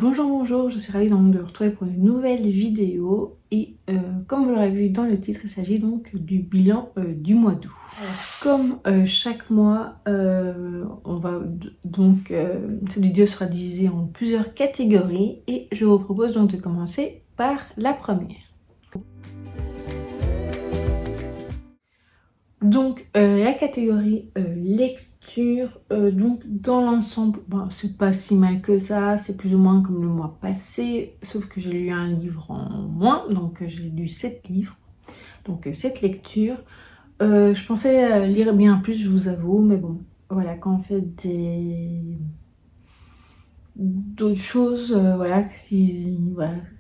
Bonjour, je suis ravie donc de vous retrouver pour une nouvelle vidéo et comme vous l'aurez vu dans le titre, il s'agit donc du bilan du mois d'août. Comme chaque mois, cette vidéo sera divisée en plusieurs catégories et je vous propose donc de commencer par la première. Donc la catégorie lecture, donc dans l'ensemble, c'est pas si mal que ça, c'est plus ou moins comme le mois passé, sauf que j'ai lu un livre en moins, donc j'ai lu 7 livres, donc 7 lectures. Je pensais lire bien plus, je vous avoue, mais bon, voilà, quand on fait d'autres choses,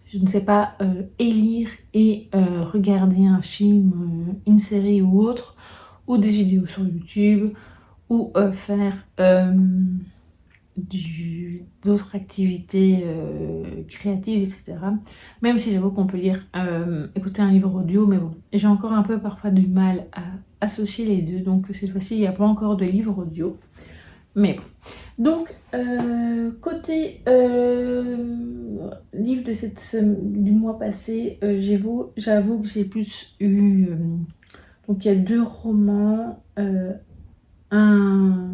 je ne sais pas, élire et regarder un film, une série ou autre, ou des vidéos sur YouTube, ou faire d'autres activités créatives, etc. Même si j'avoue qu'on peut écouter un livre audio, mais bon, j'ai encore un peu parfois du mal à associer les deux, donc cette fois-ci il n'y a pas encore de livre audio. Mais bon. Donc, côté livre du mois passé, j'avoue que j'ai plus eu... donc il y a 2 romans, un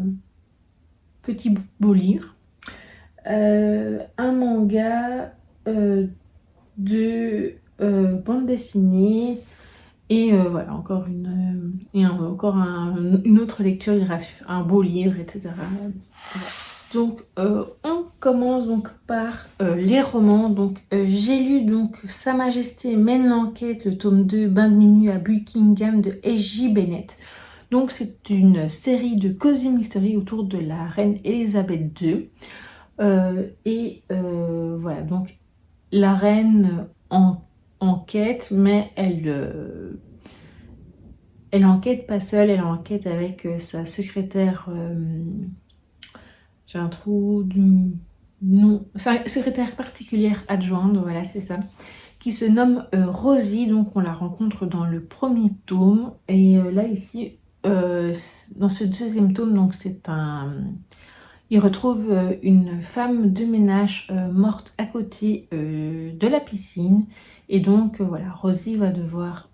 petit beau livre, un manga, 2 bandes dessinées, et voilà, encore une autre lecture graphique, un beau livre, etc. Voilà. Donc on commence donc par les romans. Donc j'ai lu donc Sa Majesté mène l'enquête, le tome 2, Bain de minuit à Buckingham de S.J. Bennett. Donc c'est une série de cozy mystery autour de la reine Elisabeth II. Voilà, donc la reine enquête, mais elle enquête pas seule, elle enquête avec sa secrétaire, j'ai un trou du nom, sa secrétaire particulière adjointe, voilà c'est ça, qui se nomme Rosie. Donc on la rencontre dans le premier tome, et là ici, dans ce deuxième tome, donc il retrouve une femme de ménage morte à côté de la piscine, et donc voilà, Rosie va devoir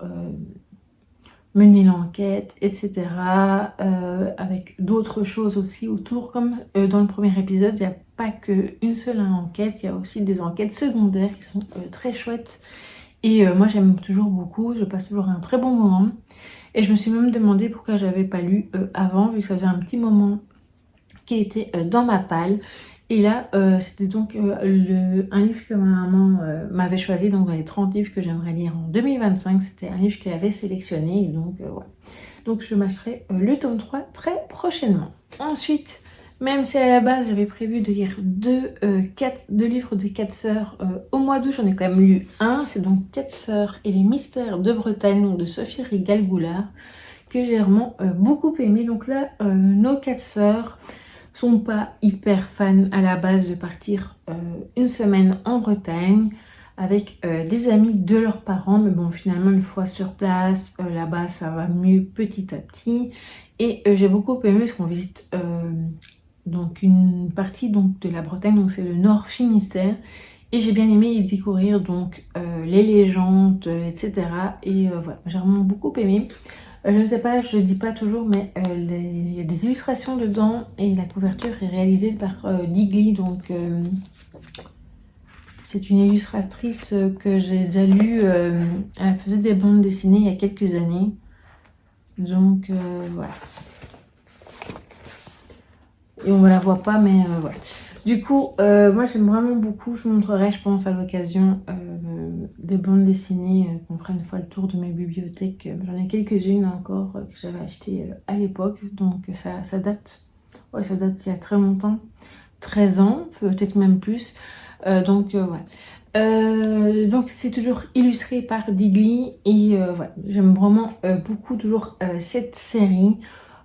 mener l'enquête, etc. Avec d'autres choses aussi autour, comme dans le premier épisode, il n'y a pas qu'une seule enquête, il y a aussi des enquêtes secondaires qui sont très chouettes, et moi j'aime toujours beaucoup, je passe toujours un très bon moment, et je me suis même demandé pourquoi j'avais pas lu avant, vu que ça faisait un petit moment qui était dans ma palle. Et là, c'était donc un livre que ma maman m'avait choisi, donc dans les 30 livres que j'aimerais lire en 2025, c'était un livre qu'elle avait sélectionné, et donc voilà. Donc je m'achèterai le tome 3 très prochainement. Ensuite, même si à la base j'avais prévu de lire deux livres des 4 sœurs au mois d'août, j'en ai quand même lu un, c'est donc 4 sœurs et les mystères de Bretagne, donc de Sophie Rigal-Goulard, que j'ai vraiment beaucoup aimé. Donc là, nos 4 sœurs sont pas hyper fans à la base de partir une semaine en Bretagne avec des amis de leurs parents, mais bon, finalement une fois sur place, là-bas ça va mieux petit à petit, et j'ai beaucoup aimé parce qu'on visite donc une partie donc de la Bretagne, donc c'est le Nord Finistère, et j'ai bien aimé y découvrir donc les légendes, etc. Et voilà, j'ai vraiment beaucoup aimé. Je ne sais pas, je ne dis pas toujours, mais il y a des illustrations dedans, et la couverture est réalisée par Digli. Donc c'est une illustratrice que j'ai déjà lue, elle faisait des bandes dessinées il y a quelques années. Donc voilà. Et on ne la voit pas, mais voilà. Du coup, moi j'aime vraiment beaucoup, je vous montrerai je pense à l'occasion des bandes dessinées, qu'on fera une fois le tour de mes bibliothèques. J'en ai quelques-unes encore que j'avais achetées à l'époque, donc ça date, ouais, ça date il y a très longtemps, 13 ans, peut-être même plus, donc voilà. Donc c'est toujours illustré par Digli, et voilà, j'aime vraiment beaucoup toujours cette série.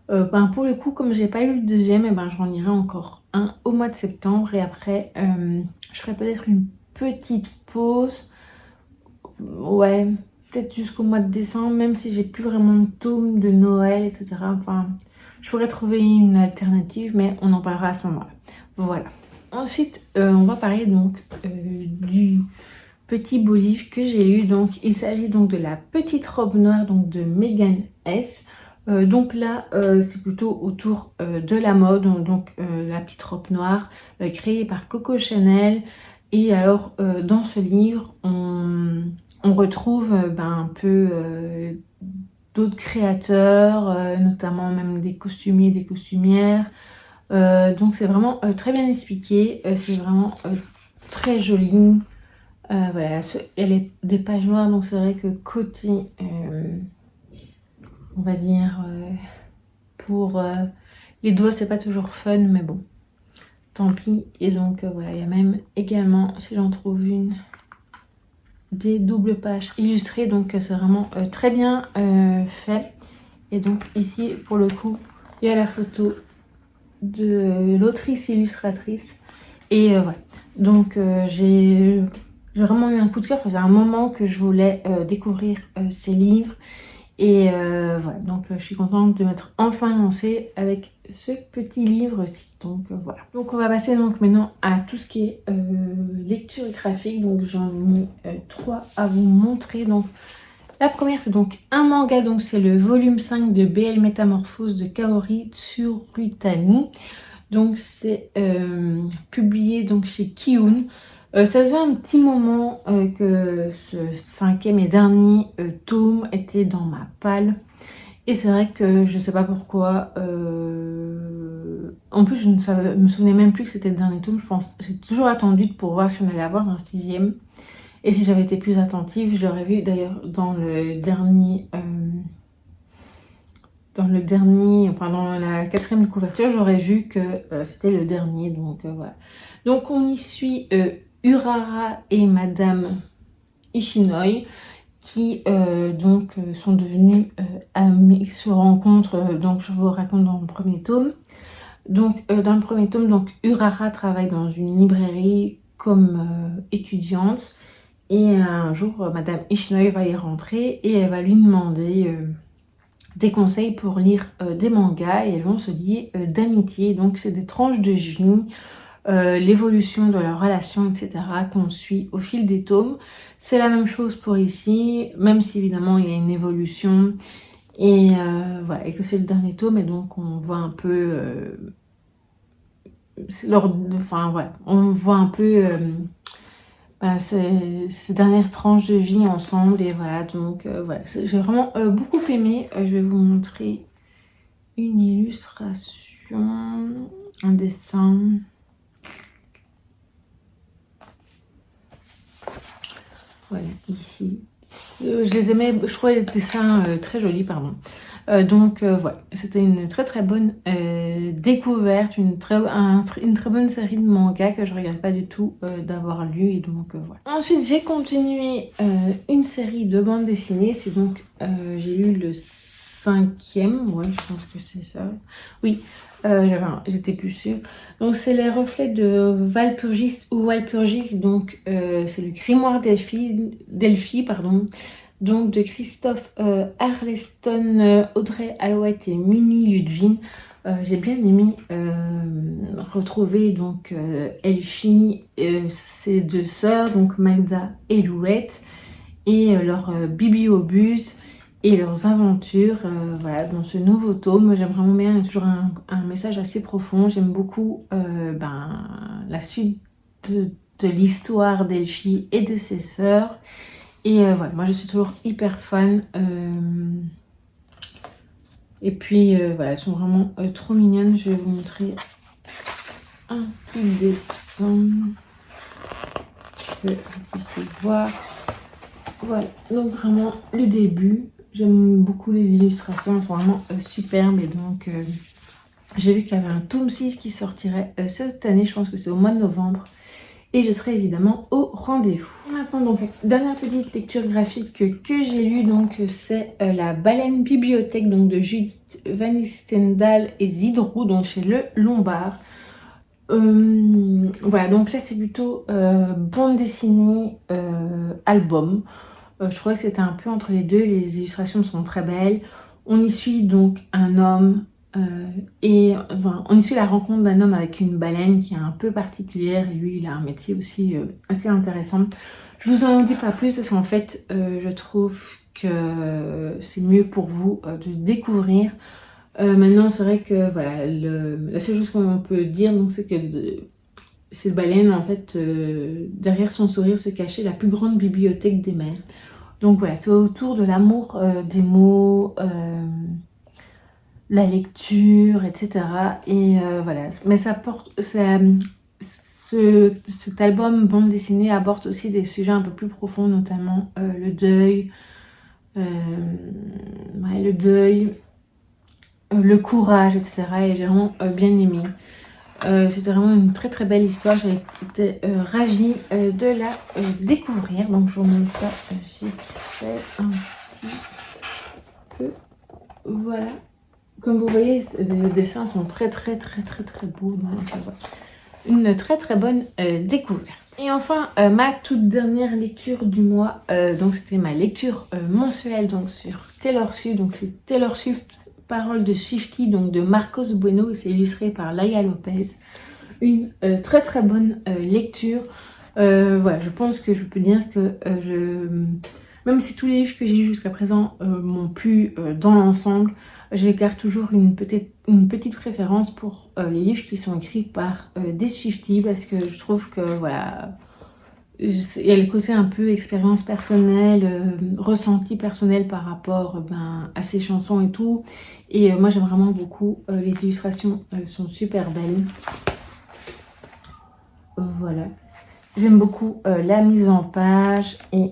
Pour le coup, comme j'ai pas lu le deuxième, j'en lirai encore un au mois de septembre, et après je ferai peut-être une petite pause, ouais, peut-être jusqu'au mois de décembre, même si j'ai plus vraiment de tome de Noël, etc. Enfin, je pourrais trouver une alternative, mais on en parlera à ce moment-là. Voilà. Ensuite, on va parler donc du petit beau livre que j'ai lu. Donc, il s'agit donc de La Petite Robe Noire donc de Megan S. Donc là, c'est plutôt autour de la mode. Donc, La Petite Robe Noire, créée par Coco Chanel. Et alors, dans ce livre, on retrouve un peu d'autres créateurs, notamment même des costumiers, des costumières. Donc c'est vraiment très bien expliqué, c'est vraiment très joli. Voilà, elle est des pages noires, donc c'est vrai que côté, on va dire, pour les doigts c'est pas toujours fun, mais bon, tant pis. Et donc voilà, il y a même également, si j'en trouve une, des doubles pages illustrées, donc c'est vraiment très bien fait. Et donc ici, pour le coup, il y a la photo de l'autrice illustratrice. Et voilà. Donc j'ai vraiment eu un coup de cœur. Ça faisait un moment que je voulais découvrir ces livres. Et voilà. Donc je suis contente de m'être enfin lancée avec ce petit livre-ci. Donc voilà. Donc on va passer donc maintenant à tout ce qui est lecture graphique. Donc j'en ai mis 3 à vous montrer. Donc la première c'est donc un manga. Donc c'est le volume 5 de BL Métamorphose de Kaori Tsurutani. Donc c'est publié donc chez Kiun. Ça faisait un petit moment que ce 5e et dernier tome était dans ma palle. Et c'est vrai que je sais pas pourquoi. En plus, je ne me souvenais même plus que c'était le dernier tome. Je pense j'ai toujours attendu pour voir si on allait avoir un 6e. Et si j'avais été plus attentive, je l'aurais vu d'ailleurs dans le dernier... dans la 4e couverture, j'aurais vu que c'était le dernier. Donc voilà. Donc on y suit Urara et Madame Ishinoi qui donc sont devenus amis, se rencontrent. Donc je vous raconte dans le premier tome. Donc dans le premier tome, donc Urara travaille dans une librairie comme étudiante. Et un jour, Madame Ishinoi va y rentrer et elle va lui demander des conseils pour lire des mangas, et elles vont se lier d'amitié. Donc c'est des tranches de vie, l'évolution de leur relation, etc. qu'on suit au fil des tomes. C'est la même chose pour ici, même si évidemment il y a une évolution. Et voilà, et que c'est le dernier tome, et donc on voit un peu on voit un peu ces dernières tranches de vie ensemble. Et voilà, donc voilà, j'ai vraiment beaucoup aimé. Je vais vous montrer une illustration, un dessin. Voilà, ici. Je les aimais, je trouvais les dessins très jolis, pardon. Donc voilà, c'était une très très bonne découverte, une très bonne série de mangas que je regrette pas du tout d'avoir lu. Et donc voilà. Ensuite j'ai continué une série de bandes dessinées. C'est donc j'ai lu le 5e, ouais je pense que c'est ça. Oui, j'étais plus sûre. Donc c'est les reflets de Walpurgis ou Walpurgis. Donc c'est le grimoire Delphi, pardon. Donc de Christophe Arleston, Audrey Alouette et Minnie Ludwig. J'ai bien aimé retrouver donc Elfie, ses deux sœurs, donc Magda et Louette, et leur bibliobus et leurs aventures voilà, dans ce nouveau tome. J'aime vraiment bien, il y a toujours un message assez profond. J'aime beaucoup la suite de l'histoire d'Elfie et de ses sœurs. Et voilà, moi je suis toujours hyper fan. Et puis voilà, elles sont vraiment trop mignonnes. Je vais vous montrer un petit dessin que vous puissiez voir. Voilà, donc vraiment le début. J'aime beaucoup les illustrations, elles sont vraiment superbes. Et donc j'ai vu qu'il y avait un tome 6 qui sortirait cette année, je pense que c'est au mois de novembre. Et je serai évidemment au rendez-vous. Maintenant, donc, dernière petite lecture graphique que j'ai lue, donc c'est La Baleine Bibliothèque, donc de Judith Van Stendhal et Zidrou, donc chez Le Lombard. Voilà, donc là c'est plutôt bande dessinée, album. Je trouvais que c'était un peu entre les deux. Les illustrations sont très belles. On y suit donc un homme Et enfin, on y suit la rencontre d'un homme avec une baleine qui est un peu particulière et lui il a un métier aussi assez intéressant. Je vous en dis pas plus parce qu'en fait je trouve que c'est mieux pour vous de découvrir. Maintenant c'est vrai que voilà, la seule chose qu'on peut dire donc c'est que cette baleine en fait derrière son sourire se cachait la plus grande bibliothèque des mers. Donc voilà, c'est autour de l'amour des mots, la lecture, etc. Et voilà, mais cet album bande dessinée aborde aussi des sujets un peu plus profonds, notamment le deuil, le courage, etc. Et j'ai vraiment bien aimé. C'était vraiment une très très belle histoire. J'ai été ravie de la découvrir. Donc je vous montre ça vite fait un petit peu. Voilà. Comme vous voyez, les dessins sont très très très très très beaux. Donc voilà. Une très très bonne découverte. Et enfin, ma toute dernière lecture du mois, donc c'était ma lecture mensuelle donc sur Taylor Swift. Donc c'est Taylor Swift, Paroles de Swiftie, donc de Marcos Bueno, et c'est illustré par Laia Lopez. Une très très bonne lecture. Voilà, je pense que je peux dire que même si tous les livres que j'ai lus jusqu'à présent m'ont plu dans l'ensemble, je garde toujours une petite préférence pour les livres qui sont écrits par des Swifties parce que je trouve que voilà, il y a le côté un peu expérience personnelle, ressenti personnel par rapport à ces chansons et tout. Et moi j'aime vraiment beaucoup, les illustrations sont super belles. Voilà, j'aime beaucoup la mise en page et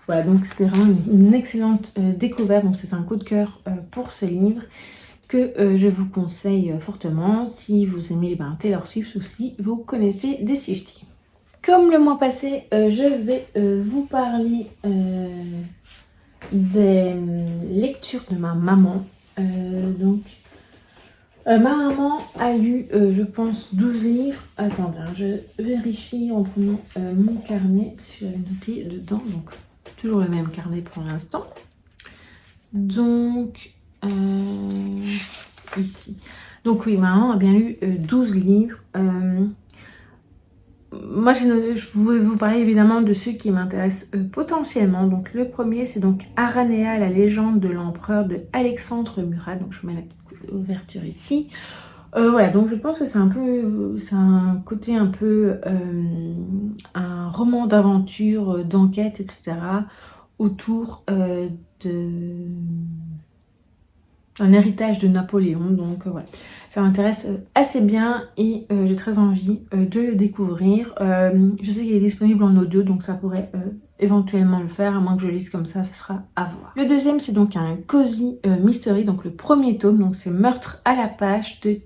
voilà, donc c'était vraiment une excellente découverte. Donc c'est un coup de cœur pour ce livre que je vous conseille fortement si vous aimez Taylor Swift ou si vous connaissez des Swifties. Comme le mois passé, je vais vous parler des lectures de ma maman. Ma maman a lu, je pense, 12 livres. Attendez, je vérifie en prenant mon carnet, parce que j'avais noté dedans, donc toujours le même carnet pour l'instant. Donc, ici. Donc oui, ma maman a bien lu 12 livres. Moi, je vais vous parler évidemment de ceux qui m'intéressent potentiellement. Donc le premier, c'est donc Aranea, la légende de l'empereur de Alexandre Murat. Donc je mets la petite ouverture ici. Voilà, donc je pense que c'est un côté un peu un roman d'aventure, d'enquête, etc. autour d'un héritage de Napoléon. Donc voilà, ça m'intéresse assez bien et j'ai très envie de le découvrir. Je sais qu'il est disponible en audio, donc ça pourrait éventuellement le faire, à moins que je lise comme ça, ce sera à voir. Le deuxième, c'est donc un cozy mystery, donc le premier tome, donc c'est Meurtre à la page de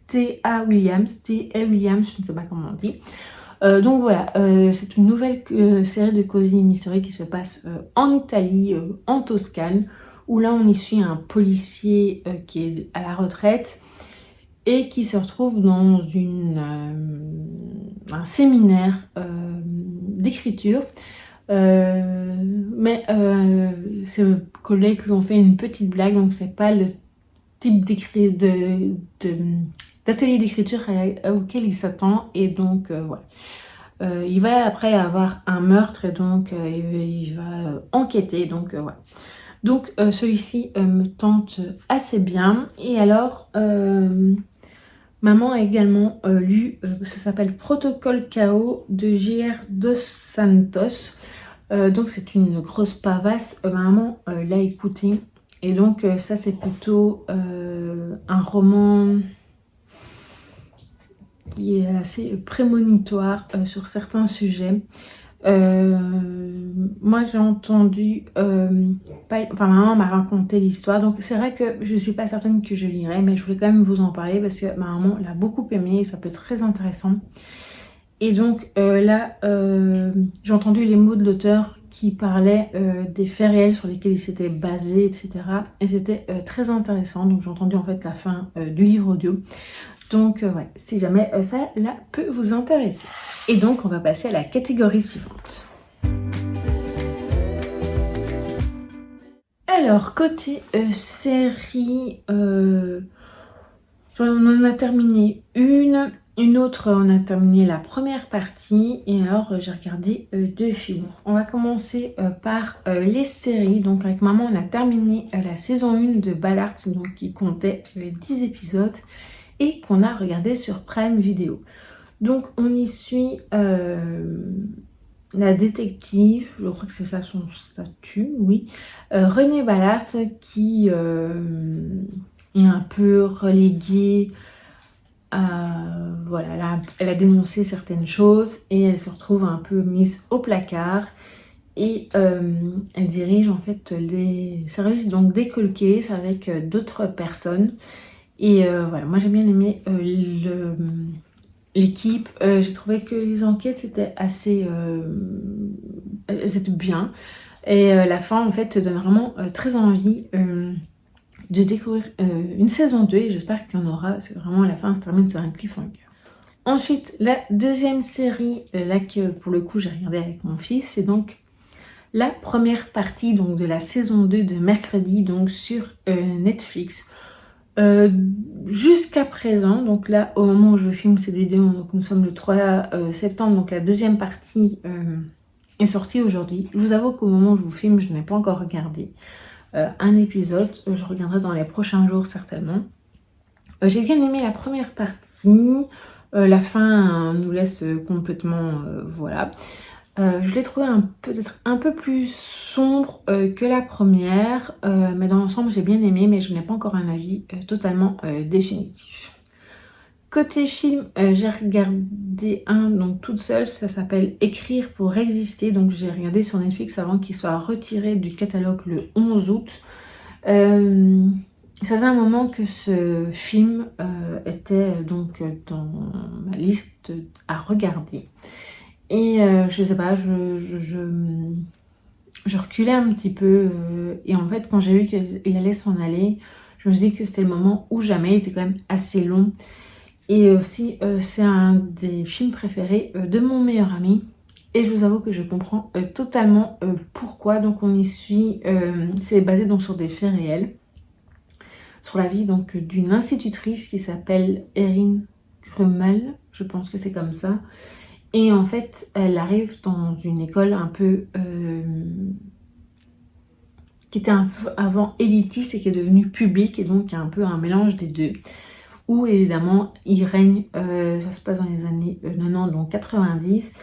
T.A. Williams, je ne sais pas comment on dit. Donc voilà, c'est une nouvelle série de cozy mystery qui se passe en Italie, en Toscane, où là on y suit un policier qui est à la retraite et qui se retrouve dans un séminaire d'écriture. Mais ses collègues lui ont fait une petite blague, donc c'est pas le type d'atelier d'écriture auquel il s'attend, et donc voilà. Il va après avoir un meurtre et donc il va enquêter, donc voilà. Donc celui-ci me tente assez bien. Et alors maman a également lu, ça s'appelle Protocole Chaos de J.R. Dos Santos. Donc c'est une grosse pavasse. Maman l'a écouté. Et donc ça c'est plutôt un roman qui est assez prémonitoire sur certains sujets. Moi j'ai entendu, maman m'a raconté l'histoire, donc c'est vrai que je suis pas certaine que je lirai, mais je voulais quand même vous en parler parce que ma maman l'a beaucoup aimé et ça peut être très intéressant. Et donc là j'ai entendu les mots de l'auteur qui parlait des faits réels sur lesquels il s'était basé, etc. Et c'était très intéressant, donc j'ai entendu en fait la fin du livre audio. Donc ouais, si jamais ça là, peut vous intéresser. Et donc on va passer à la catégorie suivante. Alors, côté série, on en a terminé une autre, on a terminé la première partie, et alors j'ai regardé 2 films. On va commencer par les séries. Donc avec maman, on a terminé la saison 1 de Ballard, donc qui comptait 10 épisodes, et qu'on a regardé sur Prime Video. Donc on y suit la détective, je crois que c'est ça son statut, oui, Renée Ballard, qui est un peu reléguée à, voilà, elle a dénoncé certaines choses et elle se retrouve un peu mise au placard, et elle dirige en fait les services donc des cold cases avec d'autres personnes. Et voilà, moi j'ai bien aimé l'équipe. J'ai trouvé que les enquêtes c'était assez elles étaient bien, et la fin en fait donne vraiment très envie de découvrir une saison 2, et j'espère qu'il y en aura, parce que vraiment la fin se termine sur un cliffhanger. Ensuite, la deuxième série, là que pour le coup j'ai regardé avec mon fils, c'est donc la première partie donc de la saison 2 de Mercredi, donc sur Netflix. Jusqu'à présent, donc là au moment où je filme cette vidéo, donc nous sommes le 3 septembre, donc la deuxième partie est sortie aujourd'hui. Je vous avoue qu'au moment où je vous filme, je n'ai pas encore regardé un épisode, je regarderai dans les prochains jours certainement. J'ai bien aimé la première partie, la fin nous laisse complètement, voilà. Je l'ai trouvé peut-être un peu plus sombre que la première, mais dans l'ensemble j'ai bien aimé, mais je n'ai pas encore un avis totalement définitif. Côté film, j'ai regardé un donc toute seule, ça s'appelle Écrire pour exister, donc j'ai regardé sur Netflix avant qu'il soit retiré du catalogue le 11 août. Ça faisait un moment que ce film était donc dans ma liste à regarder. Et je sais pas, je reculais un petit peu. Et en fait, quand j'ai vu qu'il allait s'en aller, je me suis dit que c'était le moment ou jamais. Il était quand même assez long. Et aussi, c'est un des films préférés de mon meilleur ami. Et je vous avoue que je comprends totalement pourquoi. Donc on y suit, c'est basé donc sur des faits réels. Sur la vie donc d'une institutrice qui s'appelle Erin Grummel, je pense que c'est comme ça. Et en fait, elle arrive dans une école un peu qui était avant élitiste et qui est devenue publique, et donc il y a un peu un mélange des deux. Où évidemment il règne, ça se passe dans les années 90, donc 90,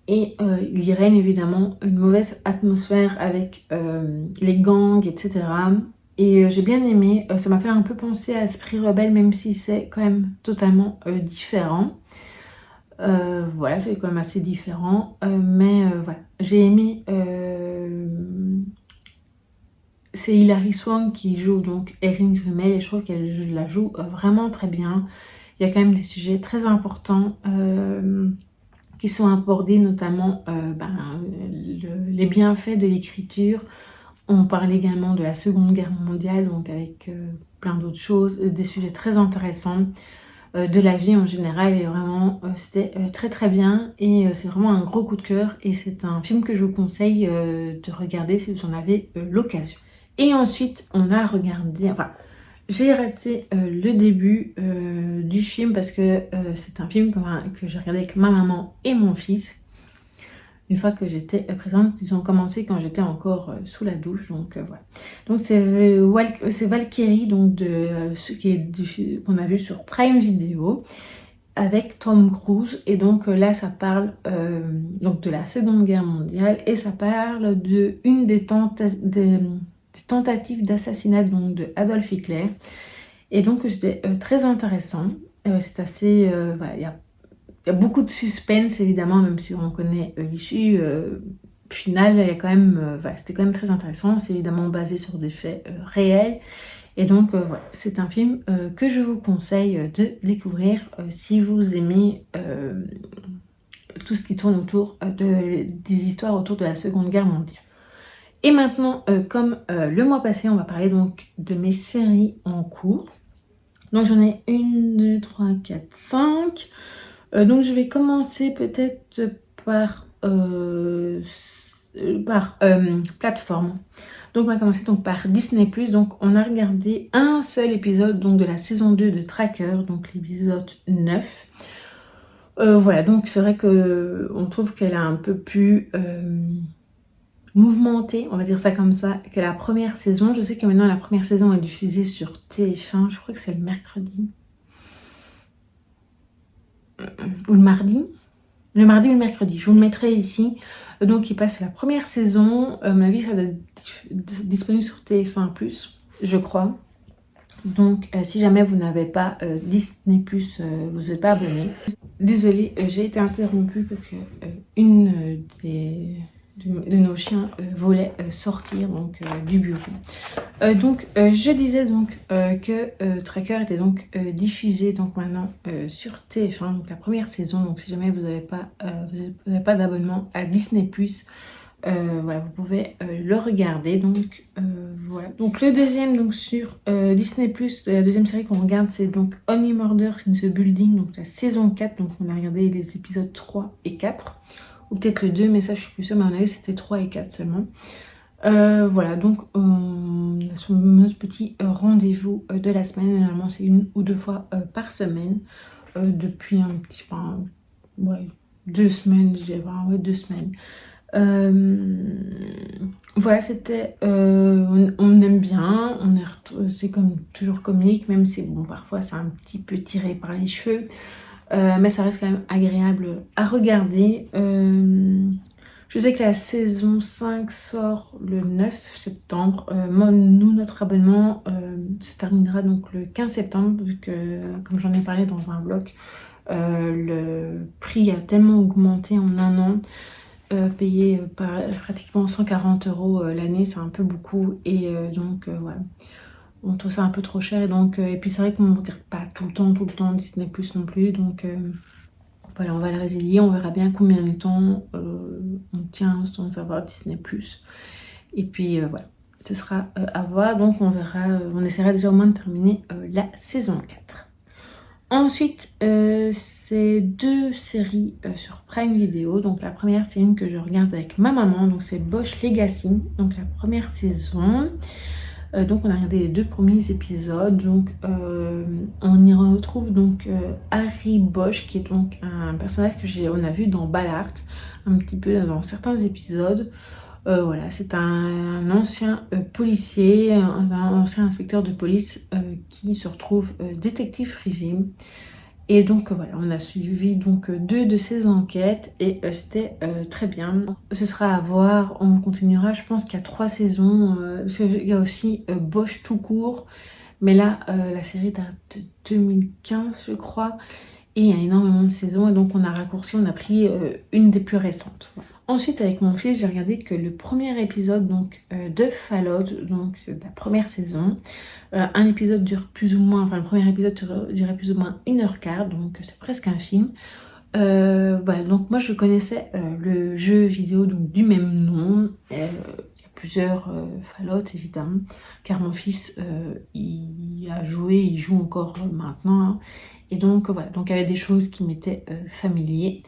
et il y règne évidemment une mauvaise atmosphère avec les gangs, etc. Et j'ai bien aimé, ça m'a fait un peu penser à Esprit Rebelle, même si c'est quand même totalement différent. Voilà, c'est quand même assez différent, mais voilà, j'ai aimé. C'est Hilary Swank qui joue donc Erin Grummel, et je trouve qu'elle la joue vraiment très bien. Il y a quand même des sujets très importants qui sont abordés, notamment les bienfaits de l'écriture. On parle également de la Seconde Guerre mondiale, donc avec plein d'autres choses, des sujets très intéressants. De la vie en général, et vraiment c'était très très bien, et c'est vraiment un gros coup de cœur, et c'est un film que je vous conseille de regarder si vous en avez l'occasion. Et ensuite on a regardé, enfin j'ai raté le début du film parce que c'est un film que j'ai regardé avec ma maman et mon fils. Une fois que j'étais présente, ils ont commencé quand j'étais encore sous la douche, donc voilà. Donc c'est Valkyrie, donc de ce qu'on a vu sur Prime Video avec Tom Cruise, et donc là ça parle donc de la Seconde Guerre mondiale, et ça parle de une des tentatives d'assassinat donc de Adolf Hitler, et donc c'était très intéressant. C'est assez voilà, il y a beaucoup de suspense évidemment, même si on connaît l'issue finale. Il y a quand même, c'était quand même très intéressant. C'est évidemment basé sur des faits réels. Et donc voilà, c'est un film que je vous conseille de découvrir si vous aimez tout ce qui tourne autour des histoires autour de la Seconde Guerre mondiale. Et maintenant, comme le mois passé, on va parler donc de mes séries en cours. Donc j'en ai 1, 2, 3, 4, 5. Donc je vais commencer peut-être par plateforme. Donc on va commencer donc par Disney+. Donc on a regardé un seul épisode donc de la saison 2 de Tracker, donc l'épisode 9. Voilà, donc c'est vrai que on trouve qu'elle a un peu plus mouvementée, on va dire ça comme ça, que la première saison. Je sais que maintenant la première saison est diffusée sur TF1, je crois que c'est le mercredi. Ou le mardi. Le mardi ou le mercredi, je vous le mettrai ici. Donc il passe la première saison, à mon avis ça doit être disponible sur TF1+, je crois. Donc si jamais vous n'avez pas Disney+, vous n'êtes pas abonné. Désolée, j'ai été interrompue parce que une de nos chiens voulait sortir donc, du bureau. Je disais donc que Tracker était donc diffusé donc maintenant sur TF1, donc la première saison. Donc si jamais vous n'avez pas d'abonnement à Disney+, voilà, vous pouvez le regarder. Donc voilà. Donc le deuxième donc sur Disney+, la deuxième série qu'on regarde, c'est donc Only Murders in the Building, donc la saison 4. Donc on a regardé les épisodes 3 et 4. Ou peut-être le 2, mais ça je suis plus sûre, mais à mon avis c'était 3 et 4 seulement. Voilà, donc on a notre petit rendez-vous de la semaine. Normalement c'est 1 ou 2 fois par semaine. Depuis un petit... Enfin, ouais, 2 semaines, je dirais, ouais, 2 semaines. Voilà, c'était... on aime bien, c'est comme toujours comique, même si bon, parfois c'est un petit peu tiré par les cheveux. Mais ça reste quand même agréable à regarder. Je sais que la saison 5 sort le 9 septembre. Notre abonnement se terminera donc le 15 septembre, vu que, comme j'en ai parlé dans un vlog, le prix a tellement augmenté en un an. Payer pratiquement 140 € l'année, c'est un peu beaucoup. Et donc, voilà. On trouve ça un peu trop cher. Et puis c'est vrai qu'on ne regarde pas tout le temps Disney+ non plus. Donc voilà, on va le résilier. On verra bien combien de temps on tient sans avoir Disney+. Et puis voilà, ce sera à voir. Donc on verra, on essaiera déjà au moins de terminer la saison 4. Ensuite, c'est 2 séries sur Prime Video. Donc la première, c'est une que je regarde avec ma maman. Donc c'est Bosch Legacy. Donc la première saison. Donc on a regardé les 2 premiers épisodes. Donc on y retrouve donc Harry Bosch, qui est donc un personnage que on a vu dans Ballard, un petit peu dans certains épisodes. Voilà, c'est un ancien policier, un ancien inspecteur de police qui se retrouve détective privé. Et donc voilà, on a suivi donc 2 de ces enquêtes et c'était très bien. Ce sera à voir, on continuera, je pense qu'il y a 3 saisons, parce qu'il y a aussi Bosch tout court, mais là la série date de 2015 je crois, et il y a énormément de saisons et donc on a raccourci, on a pris une des plus récentes. Voilà. Ensuite avec mon fils, j'ai regardé que le premier épisode donc, de Fallout, donc c'est la première saison. Un épisode dure plus ou moins, enfin le premier épisode durait plus ou moins 1h15, donc c'est presque un film. Voilà, donc moi je connaissais le jeu vidéo donc, du même nom. Il y a plusieurs Fallout évidemment, car mon fils il a joué, il joue encore maintenant. Hein. Et donc voilà, donc il y avait des choses qui m'étaient familiers.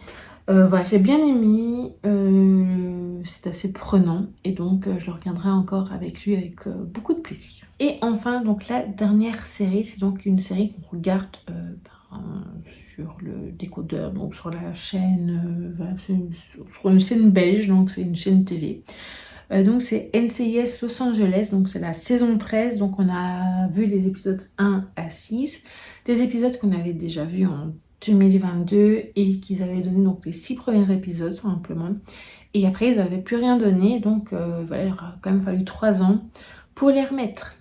Voilà, j'ai bien aimé, c'est assez prenant et donc je le regarderai encore avec lui avec beaucoup de plaisir. Et enfin, donc la dernière série, c'est donc une série qu'on regarde sur le décodeur, donc sur la chaîne, sur une chaîne belge, donc c'est une chaîne télé. Donc c'est NCIS Los Angeles, donc c'est la saison 13, donc on a vu les épisodes 1 à 6, des épisodes qu'on avait déjà vus en 2022 et qu'ils avaient donné donc les 6 premiers épisodes simplement. Et après ils n'avaient plus rien donné, donc voilà, il aura quand même fallu 3 ans pour les remettre.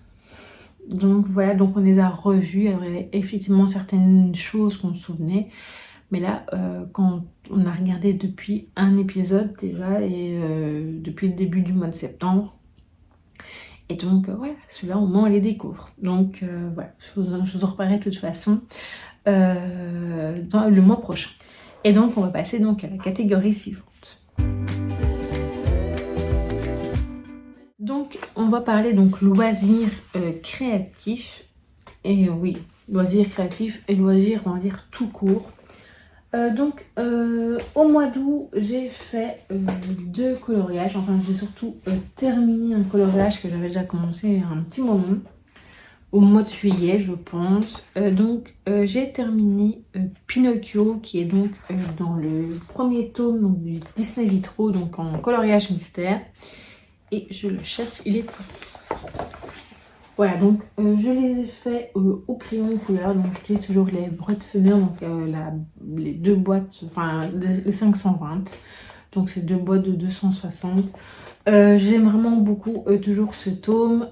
Donc voilà, donc on les a revus. Alors il y avait effectivement certaines choses qu'on se souvenait, mais là quand on a regardé depuis un épisode déjà et depuis le début du mois de septembre, et donc voilà, celui-là au moins on les découvre. Donc voilà, je vous en reparlerai de toute façon dans le mois prochain. Et donc on va passer donc à la catégorie suivante. Donc on va parler donc loisirs créatifs. Et oui, loisirs créatifs et loisirs on va dire tout court. Au mois d'août, j'ai fait 2 coloriages. Enfin, j'ai surtout terminé un coloriage que j'avais déjà commencé il y a un petit moment. Au mois de juillet, je pense. J'ai terminé Pinocchio, qui est donc dans le premier tome donc, du Disney Vitro, donc en coloriage mystère. Et je le cherche, il est ici. Voilà, donc je les ai faits au crayon couleur. Donc j'utilise toujours les Brotfener, donc les 2 boîtes, enfin les 520. Donc c'est 2 boîtes de 260. J'aime vraiment beaucoup toujours ce tome.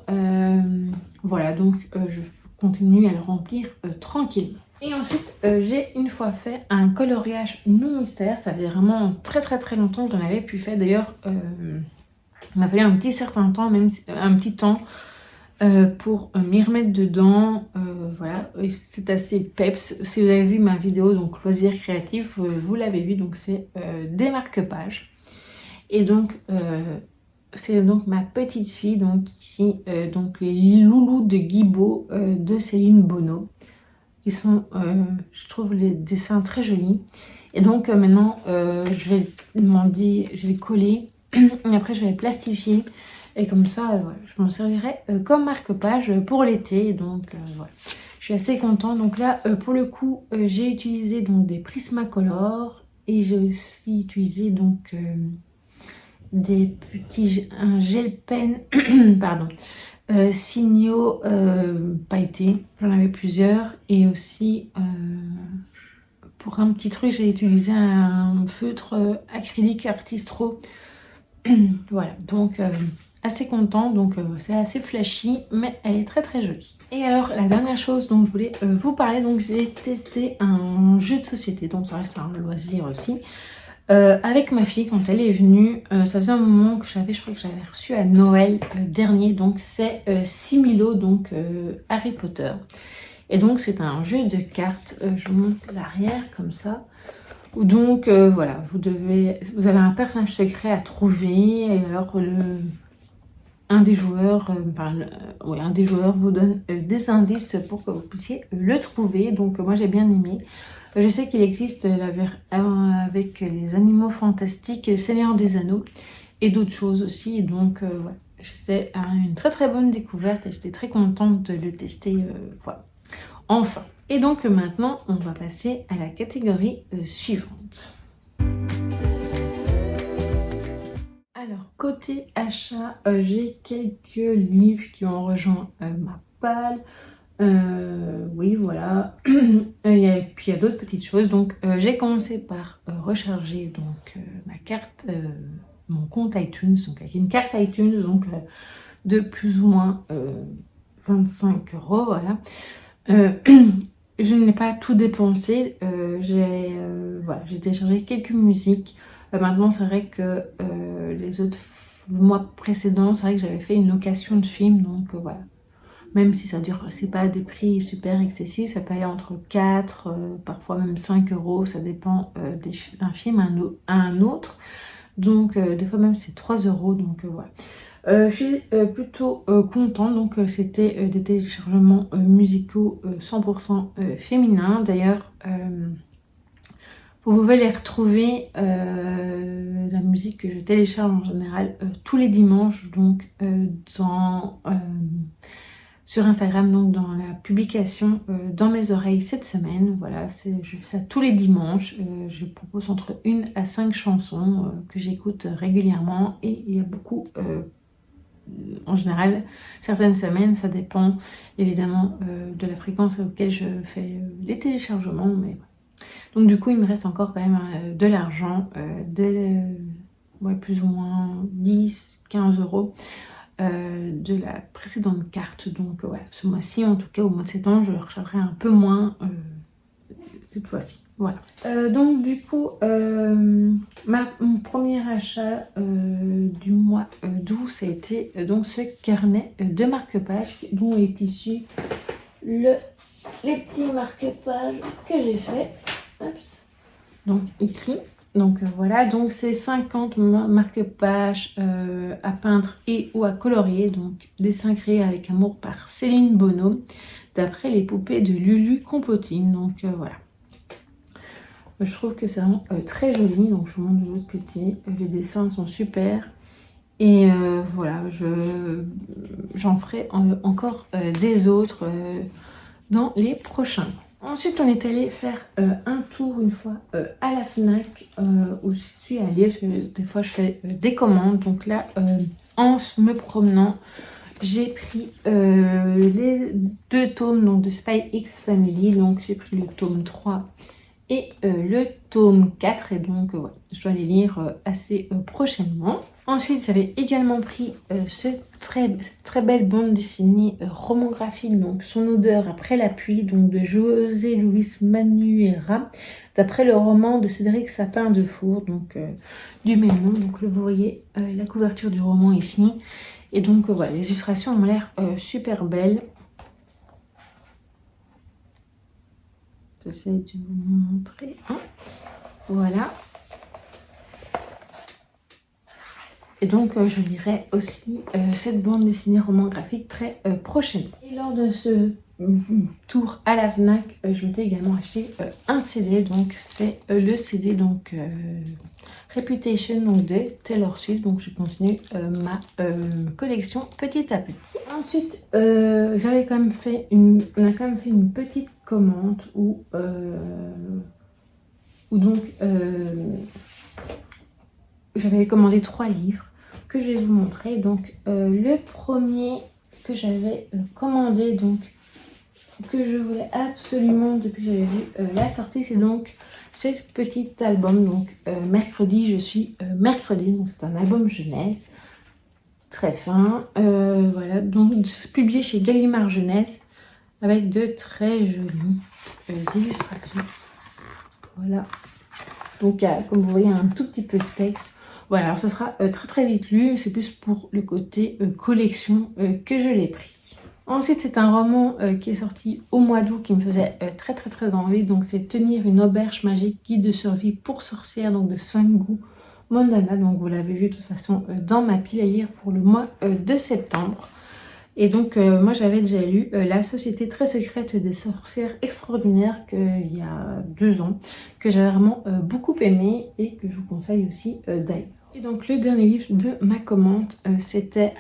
Voilà, donc je continue à le remplir tranquillement. Et ensuite, j'ai une fois fait un coloriage non mystère. Ça fait vraiment très très très longtemps que j'en avais pu faire. D'ailleurs, il m'a fallu un petit certain temps, même un petit temps, pour m'y remettre dedans. Voilà, c'est assez peps. Si vous avez vu ma vidéo, donc loisirs créatifs, vous l'avez vu, donc c'est des marque-pages. Et donc, c'est donc ma petite fille, donc ici, donc les loulous de Guibault de Céline Bonneau. Ils sont, je trouve les dessins très jolis. Et donc maintenant, je vais demander, je vais les coller, et après je vais les plastifier. Et comme ça, voilà, je m'en servirai comme marque-page pour l'été. Donc voilà, je suis assez contente. Donc là, pour le coup, j'ai utilisé donc des Prismacolor et j'ai aussi utilisé donc des petits un gel pen, pardon, signaux pailletés. J'en avais plusieurs et aussi pour un petit truc, j'ai utilisé un feutre acrylique Artistro. Voilà, donc assez content, donc c'est assez flashy, mais elle est très très jolie. Et alors la dernière chose dont je voulais vous parler, donc j'ai testé un jeu de société, donc ça reste un loisir aussi, avec ma fille quand elle est venue. Ça faisait un moment que je crois que j'avais reçu à Noël dernier, donc c'est Similo, donc Harry Potter. Et donc c'est un jeu de cartes, je vous montre l'arrière comme ça. Donc voilà, vous avez un personnage secret à trouver, et alors un des joueurs vous donne des indices pour que vous puissiez le trouver. Donc moi j'ai bien aimé. Je sais qu'il existe avec les animaux fantastiques, les Seigneurs des Anneaux et d'autres choses aussi. Donc voilà, c'était une très très bonne découverte et j'étais très contente de le tester. Voilà. Enfin. Et donc maintenant, on va passer à la catégorie suivante. Alors, côté achat, j'ai quelques livres qui ont rejoint ma palle. Oui, voilà. Et puis il y a d'autres petites choses. Donc, j'ai commencé par recharger donc ma carte, mon compte iTunes, donc avec une carte iTunes, donc de plus ou moins 25 €. Voilà. Je n'ai pas tout dépensé. J'ai téléchargé quelques musiques. Maintenant, c'est vrai que le mois précédent, c'est vrai que j'avais fait une location de film, donc voilà. Même si ça dure, c'est pas des prix super excessifs, ça peut aller entre 4, parfois même 5 €, ça dépend d'un film à un autre. Donc des fois même c'est 3 €, donc voilà. Je suis plutôt contente, donc c'était des téléchargements musicaux 100% féminins. D'ailleurs, vous pouvez les retrouver, la musique que je télécharge en général tous les dimanches, donc sur Instagram, donc dans la publication dans mes oreilles cette semaine. Voilà, je fais ça tous les dimanches. Je propose entre 1 à 5 chansons que j'écoute régulièrement, et il y a beaucoup, en général, certaines semaines, ça dépend évidemment de la fréquence auquel je fais les téléchargements. Mais donc du coup, il me reste encore quand même de l'argent, plus ou moins 10-15 € de la précédente carte. Donc ouais, ce mois-ci, en tout cas au mois de septembre, je le rechargerai un peu moins cette fois-ci. Voilà. Donc du coup, mon premier achat du mois d'août, ça a été donc ce carnet de marque-pages dont est issu les petits marque-pages que j'ai fait. Oups. Donc ici. Donc voilà, donc c'est 50 marque-pages à peindre et ou à colorier. Donc dessin créé avec amour par Céline Bonneau, d'après les poupées de Lulu Compotine. Donc voilà. Je trouve que c'est vraiment très joli. Donc je vous montre de l'autre côté. Les dessins sont super. Et voilà, j'en ferai encore des autres dans les prochains. Ensuite, on est allé faire un tour une fois à la Fnac où je suis allée parce que des fois je fais des commandes. Donc là, en me promenant, j'ai pris les 2 tomes donc, de Spy X Family. Donc j'ai pris le tome 3 et le tome 4 et donc ouais, je dois les lire assez prochainement. Ensuite j'avais également pris cette très belle bande dessinée roman graphique, donc Son odeur après la pluie, donc de José Luis Manuera, d'après le roman de Cédric Sapin de Four, donc du même nom. Donc vous voyez la couverture du roman ici. Et donc voilà, les illustrations ont l'air super belles. J'essaie de vous montrer. Voilà. Et donc je lirai aussi cette bande dessinée roman graphique très prochainement. Et lors de ce tour à la Fnac, je m'étais également acheté un CD. Donc c'est le CD donc Reputation donc, de Taylor Swift. Donc je continue ma collection petit à petit. Ensuite on a quand même fait une petite commande où donc j'avais commandé 3 livres que je vais vous montrer. Donc le premier que j'avais commandé, donc que je voulais absolument depuis que j'avais vu la sortie, c'est donc ce petit album. Donc mercredi je suis mercredi, donc c'est un album jeunesse très fin, voilà, donc publié chez Gallimard Jeunesse avec de très jolies illustrations. Voilà, donc comme vous voyez un tout petit peu de texte. Voilà, alors ce sera très vite lu, c'est plus pour le côté collection que je l'ai pris. Ensuite, c'est un roman qui est sorti au mois d'août qui me faisait très envie. Donc c'est Tenir une auberge magique, guide de survie pour sorcières, donc de Swangu Mandana. Donc vous l'avez vu de toute façon dans ma pile à lire pour le mois de septembre. Et donc moi j'avais déjà lu La Société très secrète des sorcières extraordinaires il y a 2 ans, que j'avais vraiment beaucoup aimé et que je vous conseille aussi d'ailleurs. Et donc le dernier livre de ma commande c'était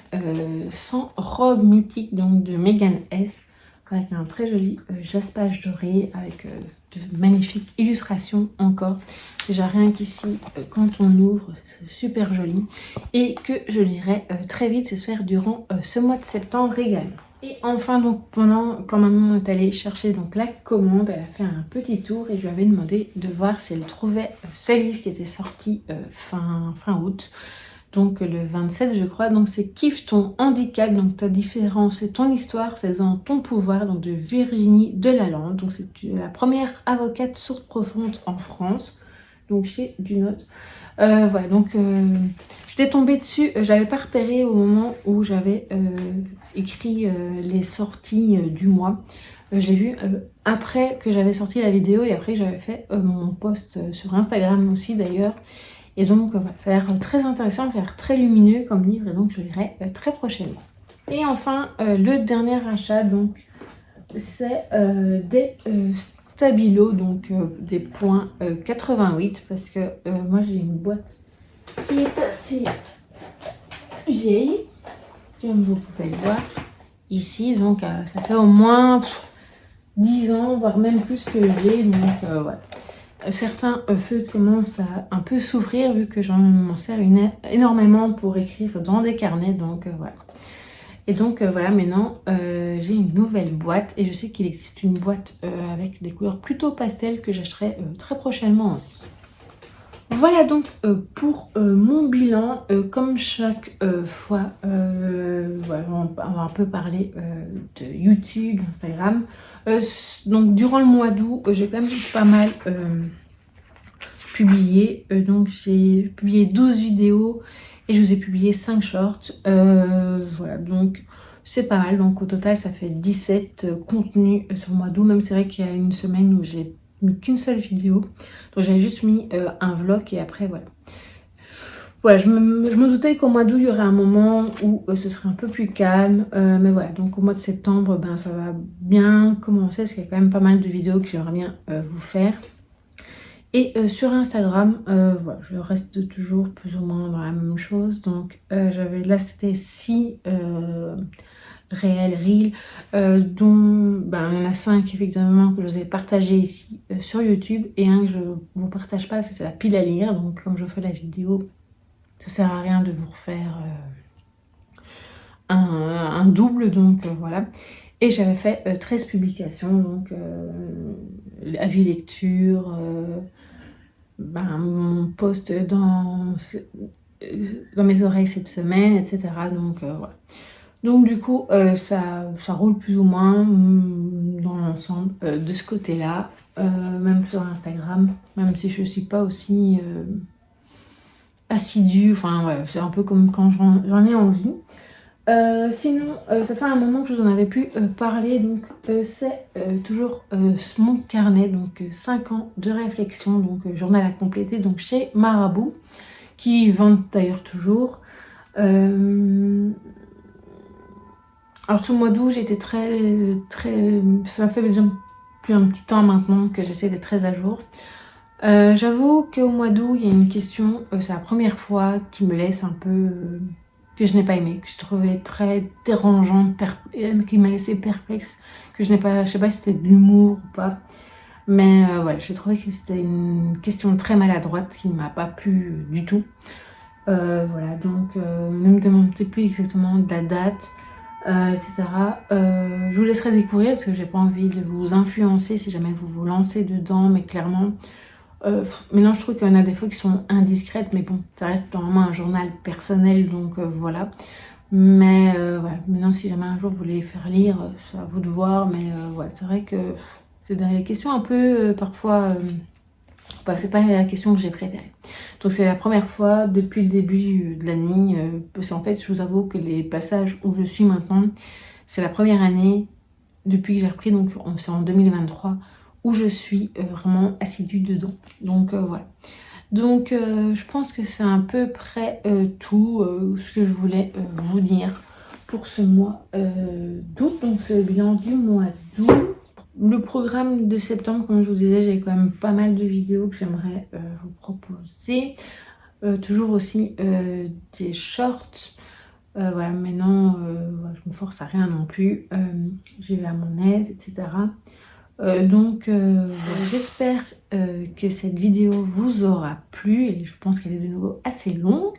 100 robes mythiques donc de Megan S, avec un très joli jaspage doré avec de magnifiques illustrations encore. Déjà rien qu'ici quand on ouvre c'est super joli et que je lirai très vite, c'est se faire durant ce mois de septembre également. Et enfin donc quand maman est allée chercher donc la commande, elle a fait un petit tour et je lui avais demandé de voir si elle trouvait ce livre qui était sorti fin août. Donc le 27 je crois, donc c'est Kiffe ton handicap, donc ta différence et ton histoire faisant ton pouvoir, donc de Virginie Delalande. Donc c'est la première avocate sourde profonde en France, donc chez Dunote. Voilà, donc j'étais tombée dessus, j'avais pas repéré au moment où j'avais écrit les sorties du mois. Je l'ai vu après que j'avais sorti la vidéo et après que j'avais fait mon post sur Instagram aussi d'ailleurs. Et donc ça a l'air très intéressant, ça a l'air très lumineux comme livre et donc je lirai très prochainement. Et enfin le dernier achat, donc c'est des Stabilo, donc des points 88 parce que moi j'ai une boîte qui est assez vieille comme vous pouvez le voir ici, donc ça fait au moins 10 ans voire même plus que j'ai, donc voilà. Certains feutres commencent à un peu souffrir vu que j'en sers énormément pour écrire dans des carnets, donc voilà. Et donc voilà, maintenant j'ai une nouvelle boîte et je sais qu'il existe une boîte avec des couleurs plutôt pastel que j'achèterai très prochainement aussi. Voilà donc pour mon bilan, comme chaque fois, voilà, on va un peu parler de YouTube, d'Instagram. Donc durant le mois d'août, j'ai quand même pas mal publié. Donc j'ai publié 12 vidéos et je vous ai publié 5 shorts. Voilà, donc c'est pas mal. Donc au total, ça fait 17 contenus sur le mois d'août. Même c'est vrai qu'il y a une semaine où j'ai mis qu'une seule vidéo. Donc j'avais juste mis un vlog et après voilà. Voilà, je me doutais qu'au mois d'août, il y aurait un moment où ce serait un peu plus calme. Mais voilà, donc au mois de septembre, ben, ça va bien commencer parce qu'il y a quand même pas mal de vidéos que j'aimerais bien vous faire. Et sur Instagram, voilà, je reste toujours plus ou moins dans la même chose. Donc là c'était 6 réels, reels, dont ben, il y en a 5 effectivement que je vous ai partagé ici sur YouTube, et un que je vous partage pas parce que c'est la pile à lire. Donc comme je fais la vidéo, ça sert à rien de vous refaire un double, donc voilà. Et j'avais fait 13 publications, donc avis lecture, ben, mon post dans mes oreilles cette semaine, etc. Donc voilà. Donc du coup, ça roule plus ou moins dans l'ensemble de ce côté-là, même sur Instagram, même si je suis pas aussi assidue, enfin ouais, c'est un peu comme quand j'en ai envie. Sinon, ça fait un moment que je vous en avais plus parlé, donc c'est toujours mon carnet, donc 5 ans de réflexion, donc journal à compléter, donc chez Marabout, qui vendent d'ailleurs toujours. Alors tout le mois d'août, j'étais ça fait déjà depuis un petit temps maintenant que j'essaie d'être très à jour. J'avoue qu'au mois d'août, il y a une question, c'est la première fois qui me laisse un peu... que je n'ai pas aimé, que je trouvais très dérangeante, qui m'a laissé perplexe, que je n'ai pas... Je sais pas si c'était de l'humour ou pas. Mais voilà, j'ai trouvé que c'était une question très maladroite qui ne m'a pas plu du tout. Voilà, donc ne me demandez plus exactement de la date, etc. Je vous laisserai découvrir parce que j'ai pas envie de vous influencer si jamais vous vous lancez dedans, mais clairement, maintenant je trouve qu'il y en a des fois qui sont indiscrètes, mais bon, ça reste normalement un journal personnel, donc voilà. Mais voilà, maintenant si jamais un jour vous voulez faire lire, c'est à vous de voir, mais voilà, c'est vrai que c'est des questions un peu parfois... Bah, c'est pas la question que j'ai préférée. Donc c'est la première fois depuis le début de l'année, parce qu'en fait je vous avoue que les passages où je suis maintenant, c'est la première année depuis que j'ai repris, donc c'est en 2023, où je suis vraiment assidue dedans. Donc voilà. Donc je pense que c'est à peu près tout ce que je voulais vous dire pour ce mois d'août. Donc c'est le bilan du mois d'août. Le programme de septembre, comme je vous disais, j'ai quand même pas mal de vidéos que j'aimerais vous proposer. Toujours aussi des shorts. Voilà, maintenant, je me force à rien non plus. J'y vais à mon aise, etc. Donc, voilà, j'espère que cette vidéo vous aura plu. Et je pense qu'elle est de nouveau assez longue.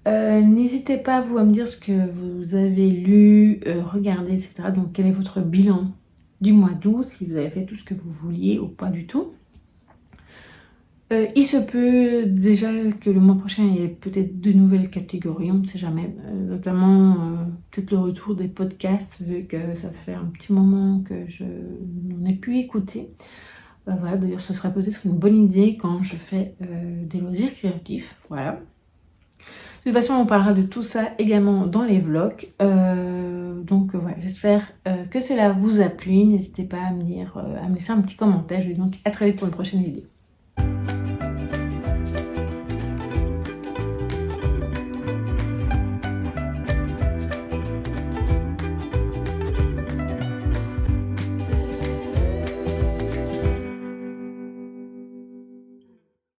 N'hésitez pas, vous, à me dire ce que vous avez lu, regardé, etc. Donc, quel est votre bilan du mois d'août, si vous avez fait tout ce que vous vouliez ou pas du tout. Il se peut déjà que le mois prochain il y ait peut-être de nouvelles catégories, on ne sait jamais, notamment peut-être le retour des podcasts, vu que ça fait un petit moment que je n'en ai plus écouté. Voilà, d'ailleurs ce serait peut-être une bonne idée quand je fais des loisirs créatifs, voilà. De toute façon, on parlera de tout ça également dans les vlogs. Donc voilà, j'espère que cela vous a plu. N'hésitez pas à me dire, à me laisser un petit commentaire. Je vous dis donc à très vite pour une prochaine vidéo.